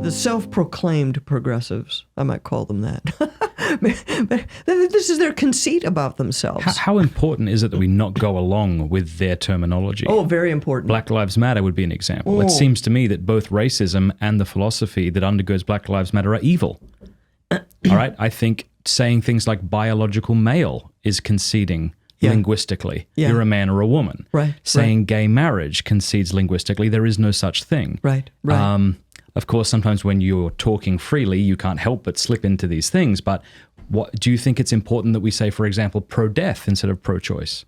The self-proclaimed progressives, I might call them that. But this is their conceit about themselves. How important is it that we not go along with their terminology? Oh, very important. Black Lives Matter would be an example. Oh. It seems to me that both racism and the philosophy that undergirds Black Lives Matter are evil. All right? I think saying things like biological male is conceding linguistically. Yeah. You're a man or a woman. Right. Saying gay marriage concedes linguistically. There is no such thing. Right. Of course, sometimes when you're talking freely, you can't help but slip into these things. But what do you think it's important that we say, for example, pro-death instead of pro-choice?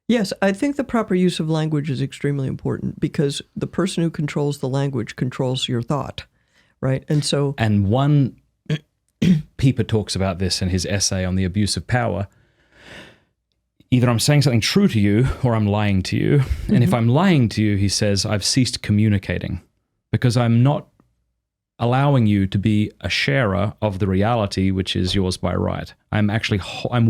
Yes, I think the proper use of language is extremely important because the person who controls the language controls your thought, right? And one Pieper talks about this in his essay on the abuse of power. Either I'm saying something true to you or I'm lying to you. Mm-hmm. And if I'm lying to you, he says, I've ceased communicating. Because I'm not allowing you to be a sharer of the reality which is yours by right. I'm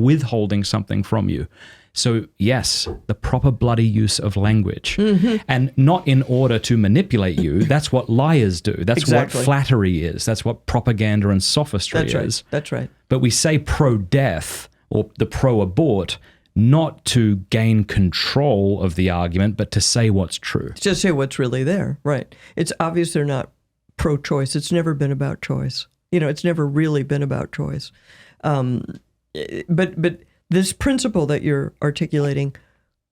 withholding something from you. So yes, the proper bloody use of language. Mm-hmm. And not in order to manipulate you. That's what liars do. That's exactly what flattery is. That's what propaganda and sophistry is. That's right. But we say pro-death or the pro-abort not to gain control of the argument, but to say what's true. Just say what's really there, right. It's obvious they're not pro-choice. It's never been about choice. It's never really been about choice. But this principle that you're articulating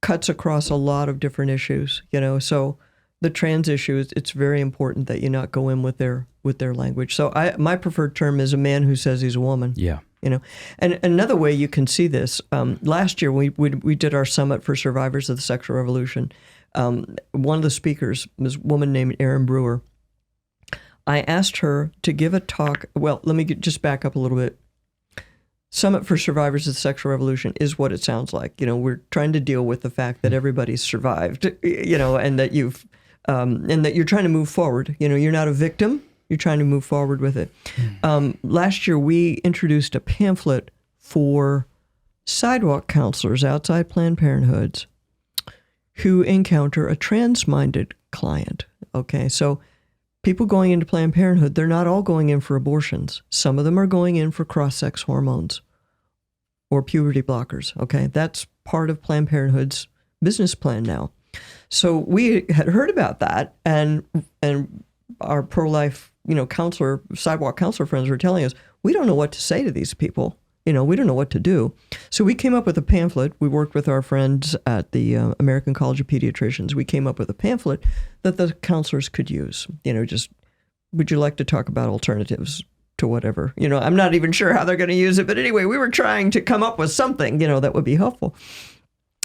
cuts across a lot of different issues, So the trans issues, it's very important that you not go in with their language. So my preferred term is a man who says he's a woman. Yeah. And another way you can see this, last year we did our summit for survivors of the sexual revolution. One of the speakers was a woman named Erin Brewer. I asked her to give a talk. Well, let me just back up a little bit. Summit for Survivors of the Sexual Revolution is what it sounds like. We're trying to deal with the fact that everybody's survived, and that you're trying to move forward. You're not a victim. You're trying to move forward with it. Last year, we introduced a pamphlet for sidewalk counselors outside Planned Parenthoods who encounter a trans-minded client. Okay, so people going into Planned Parenthood, they're not all going in for abortions. Some of them are going in for cross-sex hormones or puberty blockers. Okay, that's part of Planned Parenthood's business plan now. So we had heard about that, and our pro-life sidewalk counselor friends were telling us, we don't know what to say to these people. We don't know what to do. So we came up with a pamphlet. We worked with our friends at the American College of Pediatricians. We came up with a pamphlet that the counselors could use. Just, would you like to talk about alternatives to whatever? I'm not even sure how they're going to use it. But anyway, we were trying to come up with something, that would be helpful.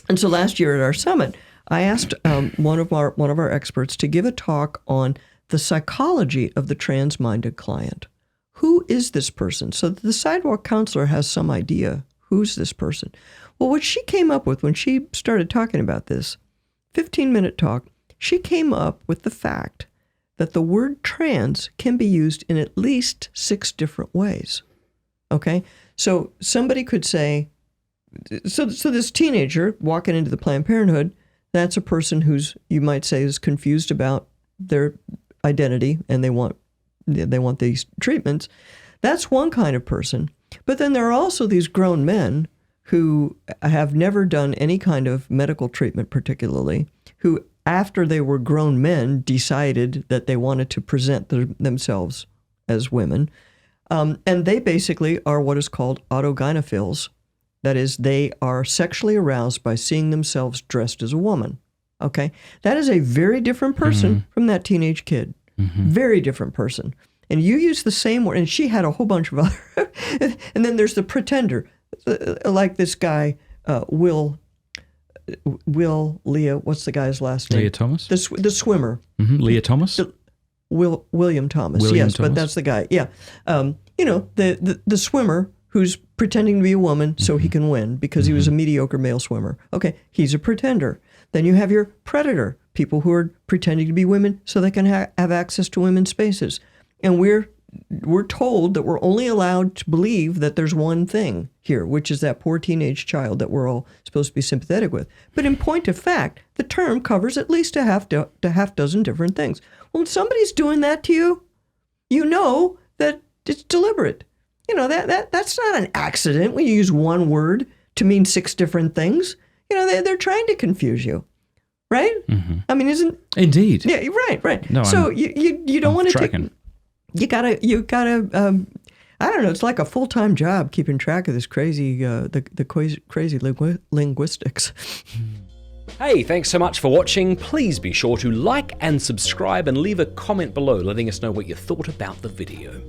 And so last year at our summit, I asked one of our experts to give a talk on the psychology of the trans-minded client. Who is this person? So the sidewalk counselor has some idea, who's this person? Well, what she came up with when she started talking about this 15-minute talk, she came up with the fact that the word trans can be used in at least 6 different ways. Okay? So somebody could say, so this teenager walking into the Planned Parenthood, that's a person who's, you might say, is confused about their identity and they want these treatments. That's one kind of person. But then there are also these grown men who have never done any kind of medical treatment particularly, who after they were grown men decided that they wanted to present themselves as women. And they basically are what is called autogynephiles. That is, they are sexually aroused by seeing themselves dressed as a woman. Okay? That is a very different person from that teenage kid. Very different person. And you use the same word, and she had a whole bunch of other. And then there's the pretender, like this guy, Will Leah, what's the guy's last name? Leah Thomas? The swimmer. Leah Thomas? William Thomas. William yes, Thomas. But that's the guy. Yeah. The swimmer who's pretending to be a woman so he can win because he was a mediocre male swimmer. Okay, he's a pretender. Then you have your predator, people who are pretending to be women so they can have access to women's spaces. And we're we're told that we're only allowed to believe that there's one thing here, which is that poor teenage child that we're all supposed to be sympathetic with. But in point of fact, the term covers at least a half dozen different things. Well, when somebody's doing that to you, you know that it's deliberate. That's not an accident when you use one word to mean 6 different things. They're trying to confuse you. Right? Mm-hmm. I mean, isn't Indeed? Yeah, right. No, so you don't want to take. tracking. You gotta. I don't know. It's like a full-time job keeping track of this crazy crazy linguistics. Hey, thanks so much for watching. Please be sure to like and subscribe and leave a comment below letting us know what you thought about the video.